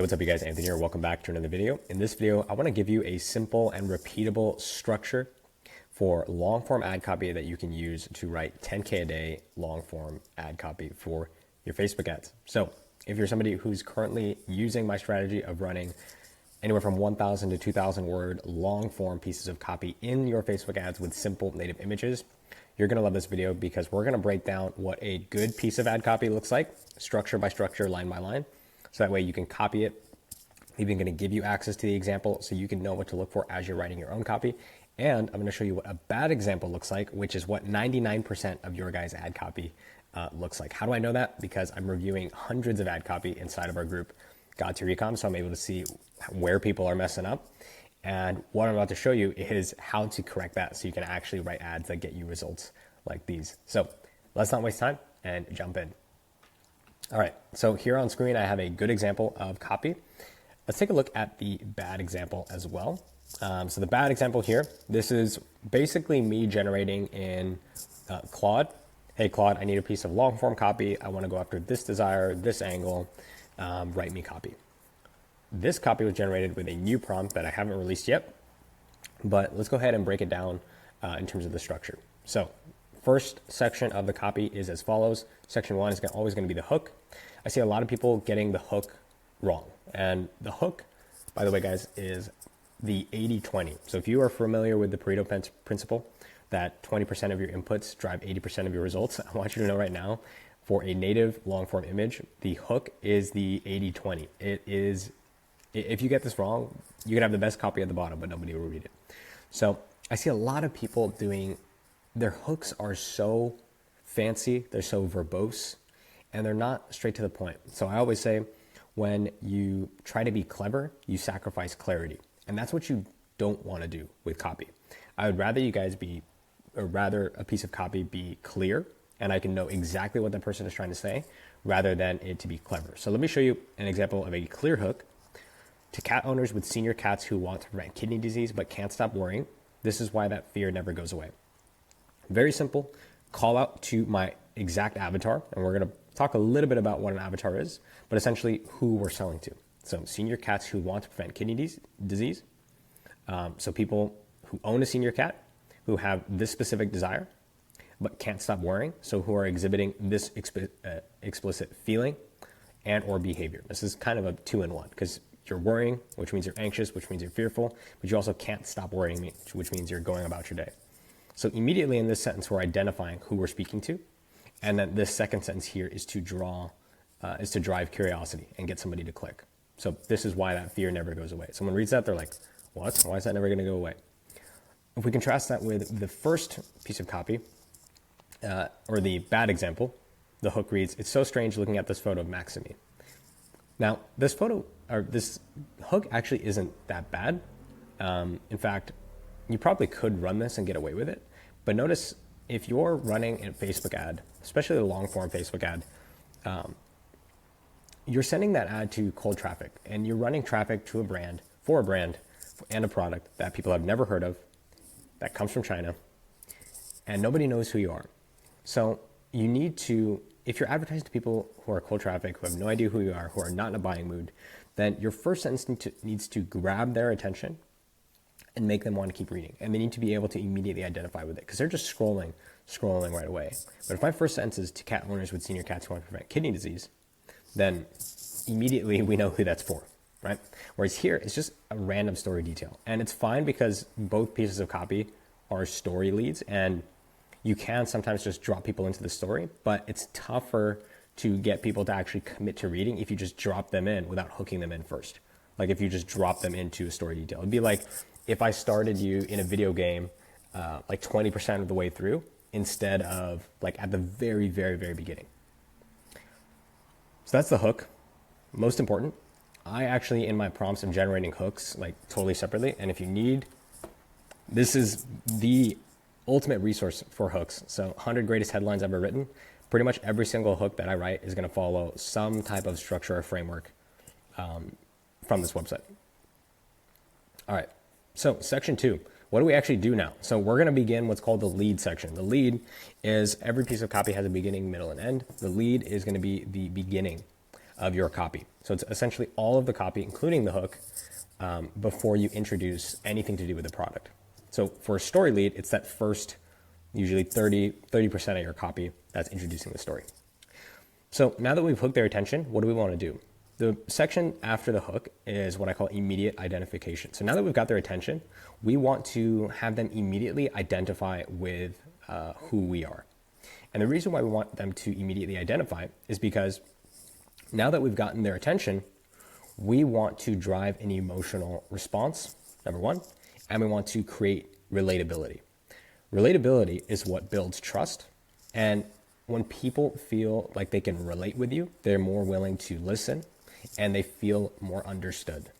What's up, you guys? Anthony here. Welcome back to another video. In this video, I want to give you a simple and repeatable structure for long form ad copy that you can use to write 10K a day long form ad copy for your Facebook ads. So if you're somebody who's currently using my strategy of running anywhere from 1,000 to 2,000 word long form pieces of copy in your Facebook ads with simple native images, you're going to love this video because we're going to break down what a good piece of ad copy looks like, structure by structure, line by line. So that way you can copy it. Even going to give you access to the example so you can know what to look for as you're writing your own copy. And I'm going to show you what a bad example looks like, which is what 99% of your guys' ad copy looks like. How do I know that? Because I'm reviewing hundreds of ad copy inside of our group, God Tier Ecom, so I'm able to see where people are messing up. And what I'm about to show you is how to correct that so you can actually write ads that get you results like these. So let's not waste time and jump in. All right, so here on screen, I have a good example of copy. Let's take a look at the bad example as well. So the bad example here, this is basically me generating in Claude. Hey, Claude, I need a piece of long form copy. I want to go after this desire, this angle, write me copy. This copy was generated with a new prompt that I haven't released yet, but let's go ahead and break it down in terms of the structure. So first section of the copy is as follows. Section 1 is always going to be the hook. I see a lot of people getting the hook wrong. And the hook, by the way, guys, is the 80-20. So if you are familiar with the Pareto principle, that 20% of your inputs drive 80% of your results, I want you to know right now, for a native long form image, the hook is the 80-20. It is, if you get this wrong, you can have the best copy at the bottom, but nobody will read it. So I see a lot of people doing, their hooks are so fancy, they're so verbose, and they're not straight to the point. So I always say, when you try to be clever, you sacrifice clarity. And that's what you don't want to do with copy. I would rather you guys be, or rather a piece of copy be clear, and I can know exactly what the person is trying to say, rather than it to be clever. So let me show you an example of a clear hook. To cat owners with senior cats who want to prevent kidney disease but can't stop worrying, this is why that fear never goes away. Very simple. Call out to my exact avatar, and we're going to talk a little bit about what an avatar is, but essentially who we're selling to. So senior cats who want to prevent kidney disease. So people who own a senior cat who have this specific desire but can't stop worrying. So who are exhibiting this explicit feeling and or behavior. This is kind of a 2-in-1 because you're worrying, which means you're anxious, which means you're fearful, but you also can't stop worrying, which means you're going about your day. So immediately in this sentence, we're identifying who we're speaking to. And then this second sentence here is to drive curiosity and get somebody to click. So this is why that fear never goes away. Someone reads that, they're like, what? Why is that never going to go away? If we contrast that with the first piece of copy, or the bad example, the hook reads, it's so strange looking at this photo of Max and me. Now, this photo, or this hook actually isn't that bad. In fact, you probably could run this and get away with it. But notice, if you're running a Facebook ad, especially a long form Facebook ad, you're sending that ad to cold traffic and you're running traffic to a brand, for a brand and a product that people have never heard of, that comes from China, and nobody knows who you are. So you need to, if you're advertising to people who are cold traffic, who have no idea who you are, who are not in a buying mood, then your first sentence needs to grab their attention and make them want to keep reading. And they need to be able to immediately identify with it because they're just scrolling right away. But if my first sentence is to cat owners with senior cats who want to prevent kidney disease, then immediately we know who that's for, right? Whereas here, it's just a random story detail. And it's fine because both pieces of copy are story leads and you can sometimes just drop people into the story, but it's tougher to get people to actually commit to reading if you just drop them in without hooking them in first. Like if you just drop them into a story detail. It'd be like if I started you in a video game like 20% of the way through instead of like at the very, very, very beginning. So that's the hook. Most important. I actually, in my prompts, am generating hooks like totally separately. And if you need, this is the ultimate resource for hooks. So 100 greatest headlines ever written. Pretty much every single hook that I write is going to follow some type of structure or framework from this website. All right. So section 2, what do we actually do now? So we're going to begin what's called the lead section. The lead is every piece of copy has a beginning, middle, and end. The lead is going to be the beginning of your copy. So it's essentially all of the copy, including the hook, before you introduce anything to do with the product. So for a story lead, it's that first, usually 30% of your copy that's introducing the story. So now that we've hooked their attention, what do we want to do? The section after the hook is what I call immediate identification. So now that we've got their attention, we want to have them immediately identify with who we are. And the reason why we want them to immediately identify is because now that we've gotten their attention, we want to drive an emotional response, number one, and we want to create relatability. Relatability is what builds trust. And when people feel like they can relate with you, they're more willing to listen and they feel more understood.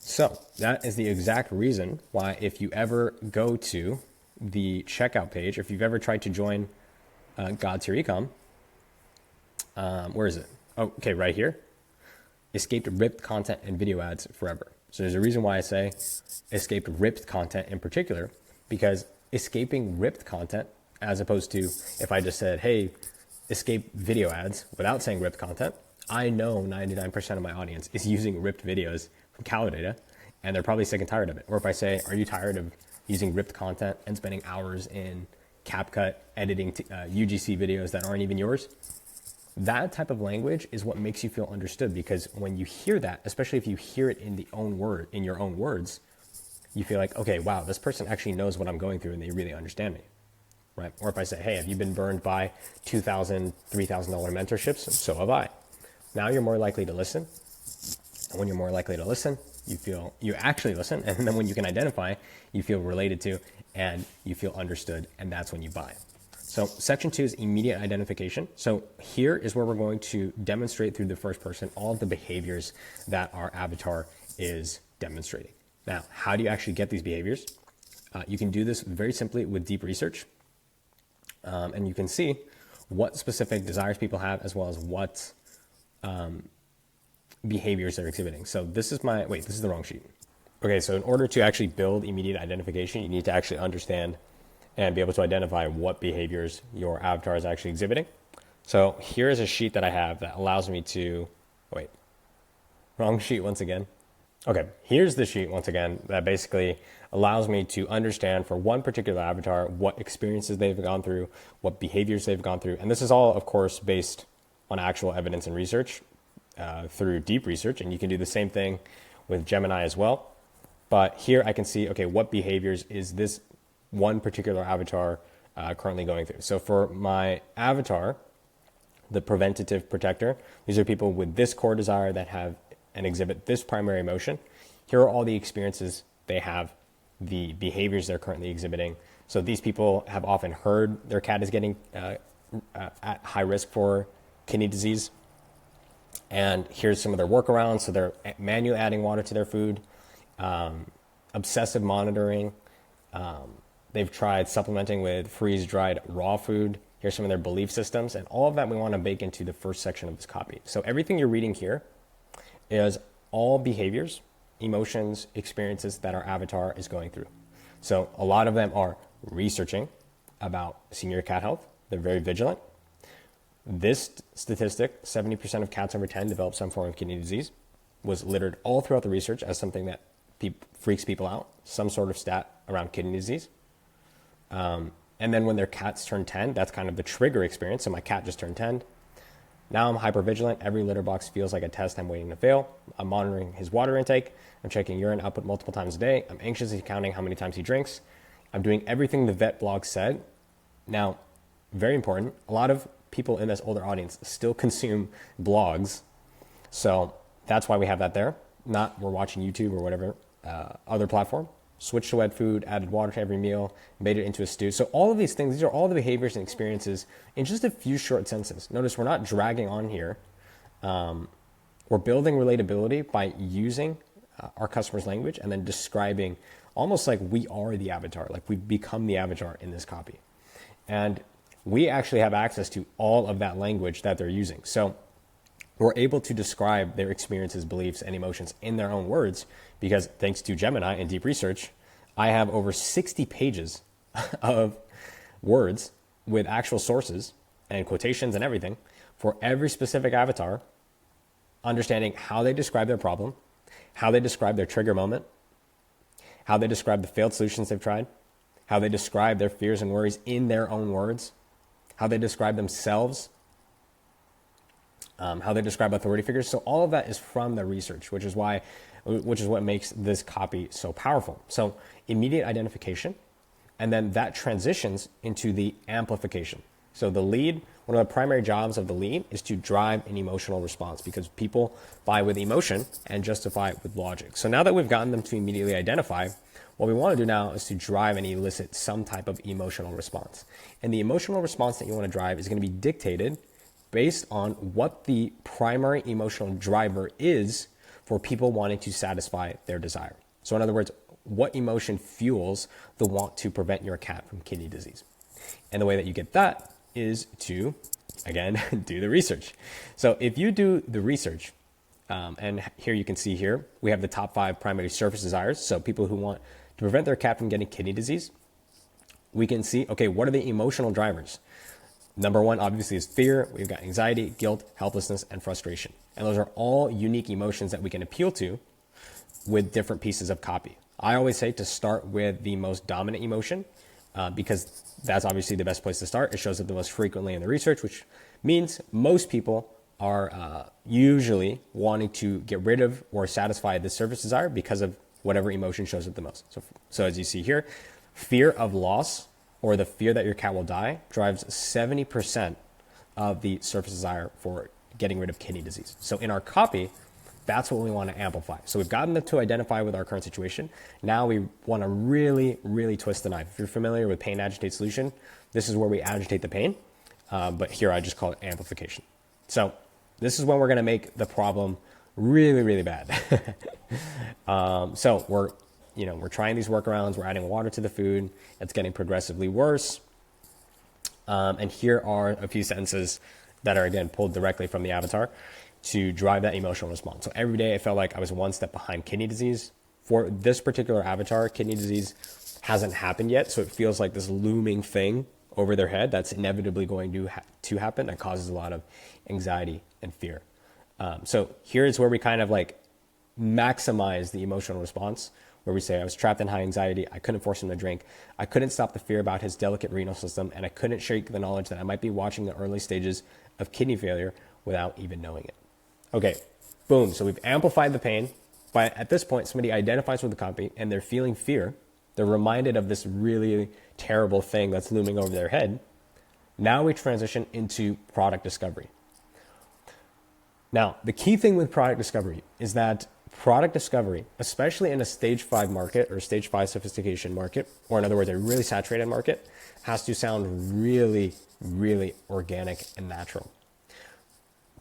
So that is the exact reason why if you ever go to the checkout page, if you've ever tried to join God's Here Ecom, where is it? Oh, okay, right here. Escaped ripped content and video ads forever. So there's a reason why I say escaped ripped content in particular, because escaping ripped content, as opposed to if I just said, hey, escape video ads without saying ripped content, I know 99% of my audience is using ripped videos from Calidata, and they're probably sick and tired of it. Or if I say, are you tired of using ripped content and spending hours in CapCut editing UGC videos that aren't even yours? That type of language is what makes you feel understood, because when you hear that, especially if you hear it in your own words, you feel like, okay, wow, this person actually knows what I'm going through and they really understand me, right? Or if I say, hey, have you been burned by $2,000, $3,000 mentorships? So have I. Now you're more likely to listen. And when you're more likely to listen, you actually listen. And then when you can identify, you feel related to and you feel understood. And that's when you buy. So section 2 is immediate identification. So here is where we're going to demonstrate through the first person all of the behaviors that our avatar is demonstrating. Now, how do you actually get these behaviors? You can do this very simply with deep research. And you can see what specific desires people have, as well as what behaviors they're exhibiting. So this is this is the wrong sheet. Okay, so in order to actually build immediate identification, you need to actually understand and be able to identify what behaviors your avatar is actually exhibiting. So here is a sheet that I have that allows me to, wrong sheet once again. Okay, here's the sheet once again that basically allows me to understand for one particular avatar what experiences they've gone through, what behaviors they've gone through. And this is all, of course, based on actual evidence and research through deep research. And you can do the same thing with Gemini as well. But here I can see, okay, what behaviors is this one particular avatar currently going through. So for my avatar, the preventative protector, these are people with this core desire that have and exhibit this primary emotion. Here are all the experiences they have, the behaviors they're currently exhibiting. So these people have often heard their cat is getting at high risk for kidney disease. And here's some of their workarounds. So they're manually adding water to their food, obsessive monitoring. They've tried supplementing with freeze-dried raw food. Here's some of their belief systems, and all of that we want to bake into the first section of this copy. So everything you're reading here is all behaviors, emotions, experiences that our avatar is going through. So a lot of them are researching about senior cat health. They're very vigilant. This statistic, 70% of cats over 10 develop some form of kidney disease, was littered all throughout the research as something that freaks people out, some sort of stat around kidney disease. And then when their cats turn 10, that's kind of the trigger experience. So my cat just turned 10. Now I'm hypervigilant. Every litter box feels like a test I'm waiting to fail. I'm monitoring his water intake. I'm checking urine output multiple times a day. I'm anxiously counting how many times he drinks. I'm doing everything the vet blog said. Now, very important, a lot of people in this older audience still consume blogs. So that's why we have that there. Not we're watching YouTube or whatever other platform. Switched to wet food, added water to every meal, made it into a stew. So all of these things, these are all the behaviors and experiences in just a few short sentences. Notice we're not dragging on here. We're building relatability by using our customer's language and then describing almost like we are the avatar, like we've become the avatar in this copy. And we actually have access to all of that language that they're using. So we're able to describe their experiences, beliefs, and emotions in their own words because thanks to Gemini and deep research, I have over 60 pages of words with actual sources and quotations and everything for every specific avatar understanding how they describe their problem, how they describe their trigger moment, how they describe the failed solutions they've tried, how they describe their fears and worries in their own words, how they describe themselves, how they describe authority figures. So all of that is from the research, which is what makes this copy so powerful. So immediate identification, and then that transitions into the amplification. So the lead, one of the primary jobs of the lead is to drive an emotional response, because people buy with emotion and justify with logic. So now that we've gotten them to immediately identify, what we want to do now is to drive and elicit some type of emotional response. And the emotional response that you want to drive is going to be dictated based on what the primary emotional driver is for people wanting to satisfy their desire. So in other words, what emotion fuels the want to prevent your cat from kidney disease? And the way that you get that is to, again, do the research. So if you do the research, and here you can see here, we have the top 5 primary surface desires. So people who want to prevent their cat from getting kidney disease, we can see, okay, what are the emotional drivers? Number 1, obviously, is fear. We've got anxiety, guilt, helplessness, and frustration. And those are all unique emotions that we can appeal to with different pieces of copy. I always say to start with the most dominant emotion, because that's obviously the best place to start. It shows up the most frequently in the research, which means most people are usually wanting to get rid of or satisfy the surface desire because of whatever emotion shows up the most. So as you see here, fear of loss, or the fear that your cat will die, drives 70% of the surface desire for getting rid of kidney disease. So in our copy, that's what we want to amplify. So we've gotten them to identify with our current situation. Now we want to really, really twist the knife. If you're familiar with pain, agitate, solution, this is where we agitate the pain. But here I just call it amplification. So this is when we're going to make the problem really, really bad. So we're trying these workarounds. We're adding water to the food. It's getting progressively worse. And here are a few sentences that are, again, pulled directly from the avatar to drive that emotional response. So every day I felt like I was one step behind kidney disease. For this particular avatar, kidney disease hasn't happened yet. So it feels like this looming thing over their head that's inevitably going to happen, that causes a lot of anxiety and fear. So here's where we kind of like maximize the emotional response, where we say, I was trapped in high anxiety. I couldn't force him to drink. I couldn't stop the fear about his delicate renal system. And I couldn't shake the knowledge that I might be watching the early stages of kidney failure without even knowing it. Okay, boom. So we've amplified the pain. But at this point, somebody identifies with the copy and they're feeling fear. They're reminded of this really terrible thing that's looming over their head. Now we transition into product discovery. Now, the key thing with product discovery is that product discovery, especially in a stage 5 market or stage 5 sophistication market, or in other words, a really saturated market, has to sound really, really organic and natural.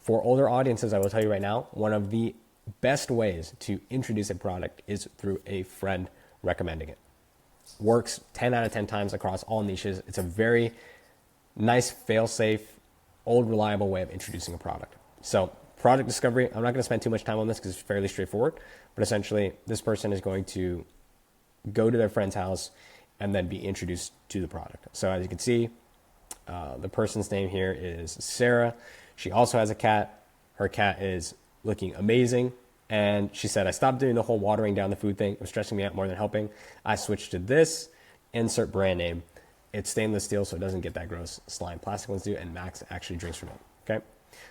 For older audiences, I will tell you right now, one of the best ways to introduce a product is through a friend recommending it. Works 10 out of 10 times across all niches. It's a very nice, fail-safe, old, reliable way of introducing a product. So product discovery, I'm not going to spend too much time on this because it's fairly straightforward, but essentially this person is going to go to their friend's house and then be introduced to the product. So as you can see, the person's name here is Sarah. She also has a cat. Her cat is looking amazing. And she said, I stopped doing the whole watering down the food thing. It was stressing me out more than helping. I switched to this, insert brand name. It's stainless steel, so it doesn't get that gross slime. Plastic ones do, and Max actually drinks from it, okay?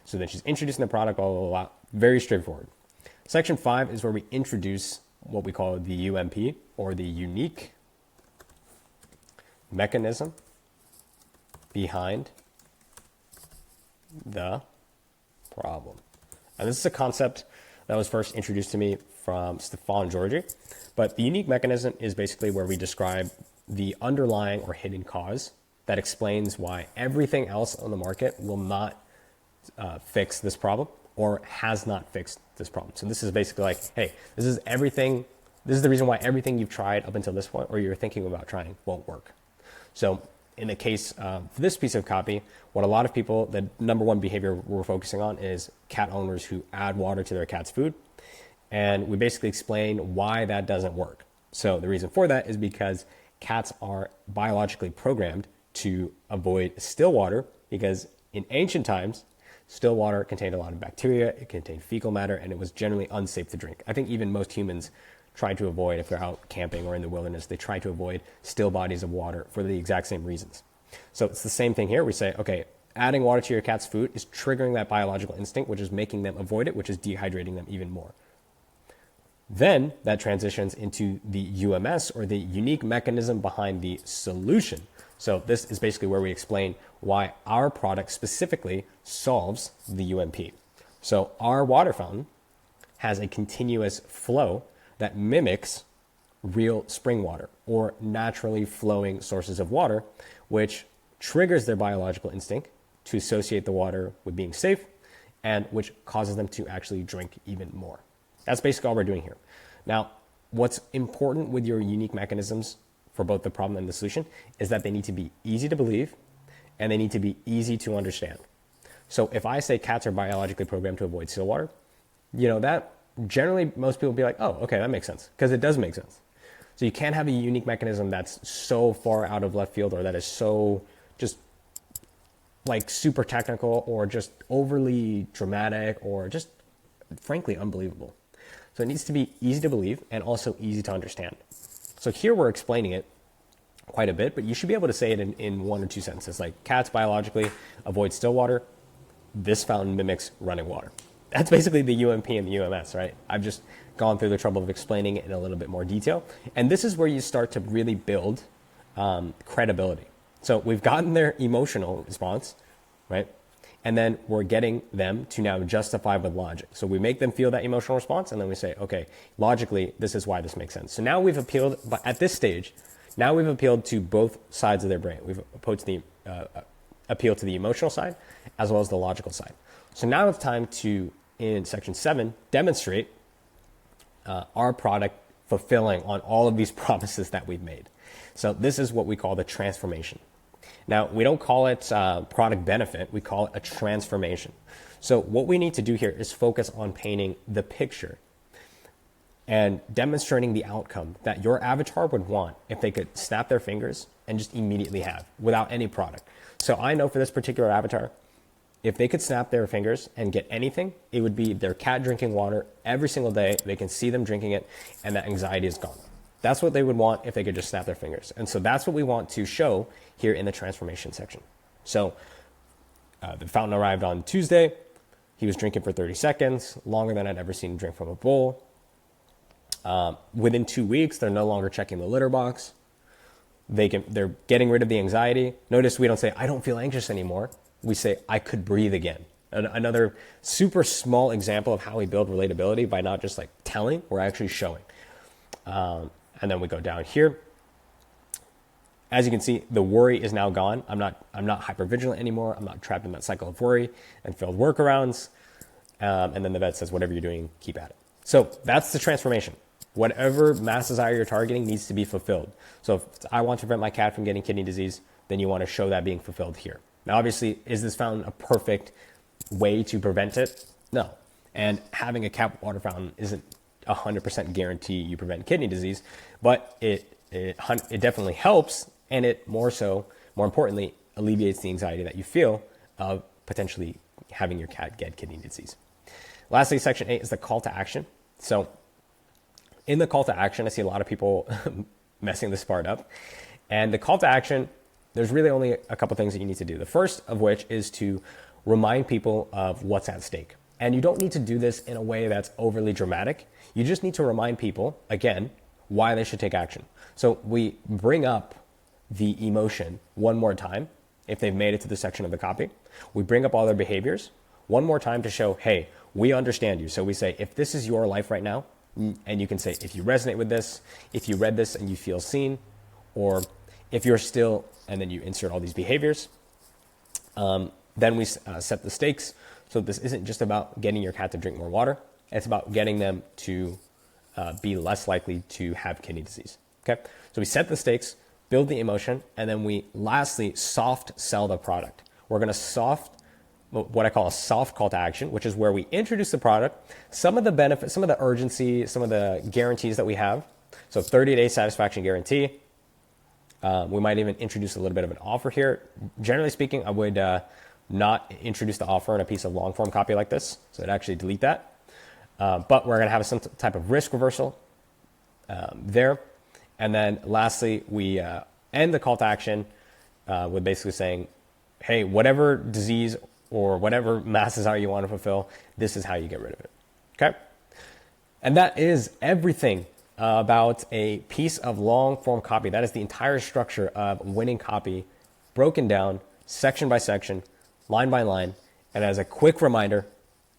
So then she's introducing the product, very straightforward. Section 5 is where we introduce what we call the UMP, or the unique mechanism behind the problem. And this is a concept that was first introduced to me from Stefan Georgi. But the unique mechanism is basically where we describe the underlying or hidden cause that explains why everything else on the market will not fix this problem or has not fixed this problem. So this is basically like, hey, this is everything. This is the reason why everything you've tried up until this point or you're thinking about trying won't work. So in the case of this piece of copy, what a lot of people, the number one behavior we're focusing on is cat owners who add water to their cat's food. And we basically explain why that doesn't work. So the reason for that is because cats are biologically programmed to avoid still water, because in ancient times, Still water contained a lot of bacteria, it contained fecal matter, and it was generally unsafe to drink. I think even most humans try to avoid, if they're out camping or in the wilderness, they try to avoid still bodies of water for the exact same reasons. So it's the same thing here. We say, okay, adding water to your cat's food is triggering that biological instinct, which is making them avoid it, which is dehydrating them even more. Then that transitions into the UMS, or the unique mechanism behind the solution. So this is basically where we explain why our product specifically solves the UMP. So our water fountain has a continuous flow that mimics real spring water or naturally flowing sources of water, which triggers their biological instinct to associate the water with being safe, and which causes them to actually drink even more. That's basically all we're doing here. Now, what's important with your unique mechanisms for both the problem and the solution is that they need to be easy to believe and they need to be easy to understand. So if I say cats are biologically programmed to avoid still water, that generally most people will be like, oh, okay, that makes sense, because it does make sense. So you can't have a unique mechanism that's so far out of left field, or that is so just like super technical, or just overly dramatic, or just frankly unbelievable. So it needs to be easy to believe and also easy to understand. So here we're explaining it quite a bit, but you should be able to say it in one or two sentences, like cats biologically avoid still water. This fountain mimics running water. That's basically the UMP and the UMS, right? I've just gone through the trouble of explaining it in a little bit more detail. And this is where you start to really build credibility. So we've gotten their emotional response, right? And then we're getting them to now justify with logic. So we make them feel that emotional response, and then we say, okay, logically, this is why this makes sense. So now we've appealed, but at this stage, now we've appealed to both sides of their brain. We've appealed to the emotional side as well as the logical side. So now it's time to, in section 7, demonstrate our product fulfilling on all of these promises that we've made. So this is what we call the transformation. Now, we don't call it product benefit, we call it a transformation. So what we need to do here is focus on painting the picture and demonstrating the outcome that your avatar would want if they could snap their fingers and just immediately have without any product. So I know for this particular avatar, if they could snap their fingers and get anything, it would be their cat drinking water every single day. They can see them drinking it, and that anxiety is gone. That's what they would want if they could just snap their fingers. And so that's what we want to show here in the transformation section. So the fountain arrived on Tuesday. He was drinking for 30 seconds, longer than I'd ever seen him drink from a bowl. Within 2 weeks, they're no longer checking the litter box. They're getting rid of the anxiety. Notice we don't say, I don't feel anxious anymore. We say, I could breathe again. Another super small example of how we build relatability by not just like telling, we're actually showing. And then we go down here. As you can see, the worry is now gone. I'm not hypervigilant anymore. I'm not trapped in that cycle of worry and failed workarounds. And then the vet says, whatever you're doing, keep at it. So that's the transformation. Whatever mass desire you're targeting needs to be fulfilled. So if I want to prevent my cat from getting kidney disease, then you want to show that being fulfilled here. Now, obviously, is this fountain a perfect way to prevent it? No. And having a cat water fountain isn't 100% guarantee you prevent kidney disease, but it definitely helps, and it more importantly, alleviates the anxiety that you feel of potentially having your cat get kidney disease. Lastly, section 8 is the call to action. So in the call to action, I see a lot of people messing this part up. And the call to action, there's really only a couple things that you need to do. The first of which is to remind people of what's at stake. And you don't need to do this in a way that's overly dramatic. You just need to remind people, again, why they should take action. So we bring up the emotion one more time if they've made it to the section of the copy. We bring up all their behaviors one more time to show, hey, we understand you. So we say, if this is your life right now, and you can say, if you resonate with this, if you read this and you feel seen, or if you're still, and then you insert all these behaviors. Then we set the stakes. So this isn't just about getting your cat to drink more water. It's about getting them to be less likely to have kidney disease. Okay. So we set the stakes, build the emotion, and then we lastly soft sell the product. We're going to what I call a soft call to action, which is where we introduce the product, some of the benefits, some of the urgency, some of the guarantees that we have. So 30-day satisfaction guarantee. We might even introduce a little bit of an offer here. Generally speaking, I would not introduce the offer in a piece of long form copy like this. So it'd actually delete that. But we're going to have some type of risk reversal there. And then lastly, we end the call to action with basically saying, hey, whatever disease or whatever mass desire you want to fulfill, this is how you get rid of it. Okay? And that is everything about a piece of long form copy. That is the entire structure of winning copy, broken down section by section, line by line. And as a quick reminder,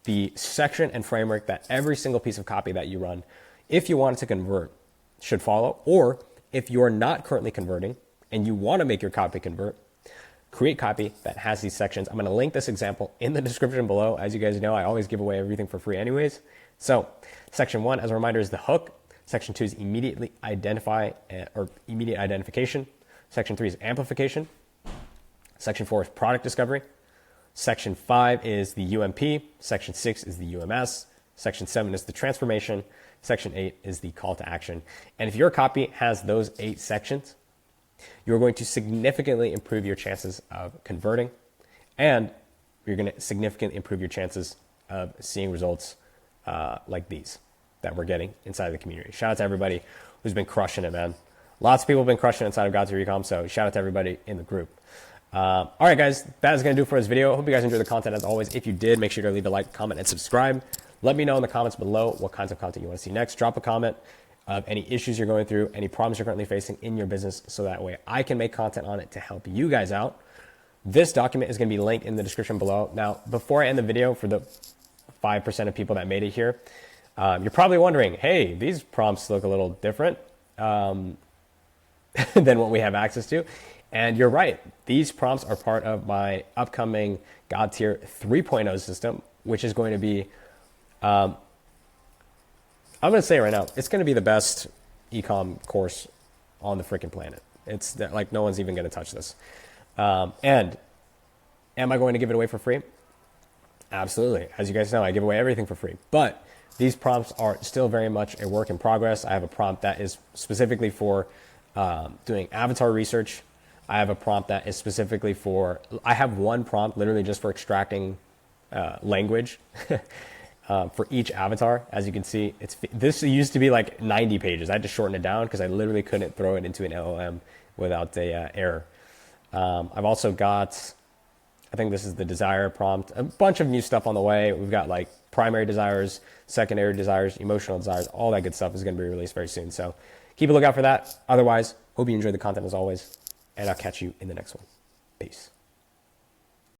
the section and framework that every single piece of copy that you run, if you want it to convert, should follow. Or if you're not currently converting and you want to make your copy convert, create copy that has these sections. I'm going to link this example in the description below. As you guys know, I always give away everything for free anyways. So section 1, as a reminder, is the hook. Section 2 is immediate identification. Section 3 is amplification. Section 4 is product discovery. Section 5 is the UMP. Section 6 is the UMS. Section 7 is the transformation. Section 8 is the call to action. And if your copy has those 8 sections, you're going to significantly improve your chances of converting, and you're going to significantly improve your chances of seeing results like these that we're getting inside of the community. Shout out to everybody who's been crushing it, man. Lots of people have been crushing it inside of God to Recom, so shout out to everybody in the group. All right, guys, that is going to do for this video. Hope you guys enjoyed the content as always. If you did, make sure to leave a like, comment, and subscribe. Let me know in the comments below what kinds of content you want to see next. Drop a comment of any issues you're going through, any problems you're currently facing in your business, so that way I can make content on it to help you guys out. This document is going to be linked in the description below. Now, before I end the video, for the 5% of people that made it here, you're probably wondering, hey, these prompts look a little different than what we have access to. And you're right. These prompts are part of my upcoming God Tier 3.0 system, which is going to be, I'm going to say it right now, it's going to be the best ecom course on the freaking planet. It's like no one's even going to touch this. And am I going to give it away for free? Absolutely. As you guys know, I give away everything for free. But these prompts are still very much a work in progress. I have a prompt that is specifically for doing avatar research. I have a prompt that is specifically for, I have one prompt literally just for extracting language for each avatar. As you can see, this used to be like 90 pages. I had to shorten it down because I literally couldn't throw it into an LLM without a error. I've also got, I think this is the desire prompt, a bunch of new stuff on the way. We've got like primary desires, secondary desires, emotional desires, all that good stuff is going to be released very soon. So keep a lookout for that. Otherwise, hope you enjoyed the content as always, and I'll catch you in the next one. Peace.